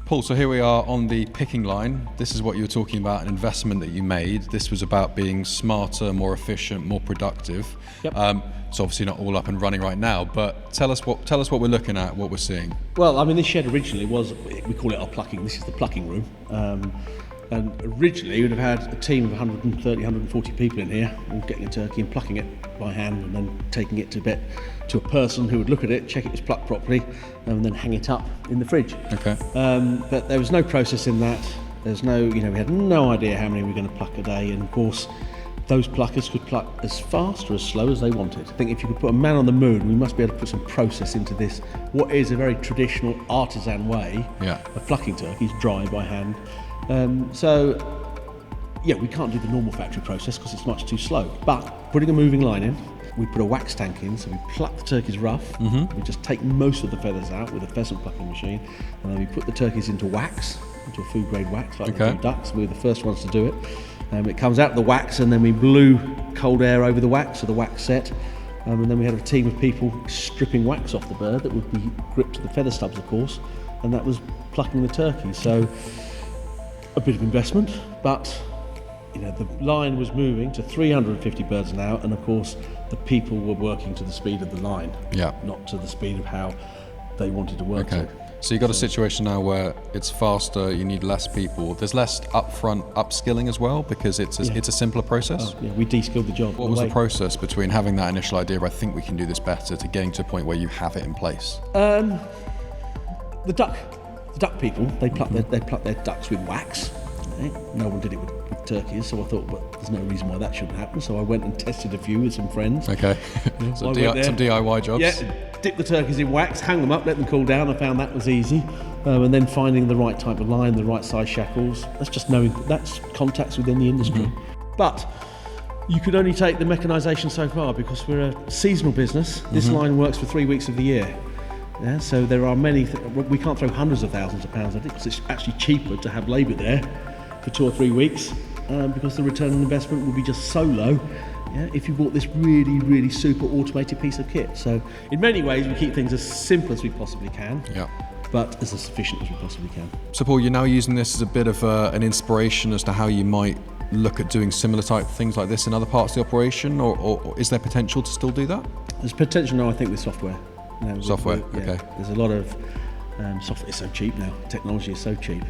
Paul, so here we are on the picking line. This is what you were talking about, an investment that you made. This was about being smarter, more efficient, more productive. Yep. It's obviously not all up and running right now, but tell us what we're looking at, what we're seeing. Well, I mean, this shed originally was, we call it our plucking. This is the plucking room. And originally we'd have had a team of 130, 140 people in here, all getting a turkey and plucking it by hand and then taking it to a person who would look at it, check it was plucked properly, and then hang it up in the fridge. Okay. But there was no process in that. There's no, we had no idea how many we were going to pluck a day, and of course, those pluckers could pluck as fast or as slow as they wanted. I think if you could put a man on the moon, we must be able to put some process into this. What is a very traditional artisan way of plucking turkeys, dry by hand. We can't do the normal factory process because it's much too slow. But putting a moving line in, we put a wax tank in, so we pluck the turkeys rough. Mm-hmm. We just take most of the feathers out with a pheasant plucking machine, and then we put the turkeys into wax, into a food grade wax, like the ducks. We were the first ones to do it. It comes out of the wax, and then we blew cold air over the wax, so the wax set. And then we had a team of people stripping wax off the bird that would be gripped to the feather stubs, of course, and that was plucking the turkey. So a bit of investment, but the line was moving to 350 birds an hour, and of course the people were working to the speed of the line, not to the speed of how they wanted to work. Okay. So you've got a situation now where it's faster, you need less people. There's less upfront upskilling as well because it's a simpler process. We de-skilled the job. What was the process between having that initial idea of I think we can do this better to getting to a point where you have it in place? The duck people, they pluck their ducks with wax. No one did it with turkeys, so I thought, well, there's no reason why that shouldn't happen. So I went and tested a few with some friends. Okay. Some DIY jobs. Yeah, dip the turkeys in wax, hang them up, let them cool down. I found that was easy. And then finding the right type of line, the right size shackles. That's just that's contacts within the industry. Mm-hmm. But you could only take the mechanisation so far because we're a seasonal business. This line works for 3 weeks of the year. Yeah, so there are we can't throw hundreds of thousands of pounds at it because it's actually cheaper to have labour there for 2 or 3 weeks because the return on investment will be just so low if you bought this really, really super automated piece of kit. So in many ways we keep things as simple as we possibly can, but as efficient as we possibly can. So Paul, you're now using this as a bit of an inspiration as to how you might look at doing similar type things like this in other parts of the operation, or is there potential to still do that? There's potential now, I think, with software. Software, okay. There's a lot of software. It's so cheap now. Technology is so cheap.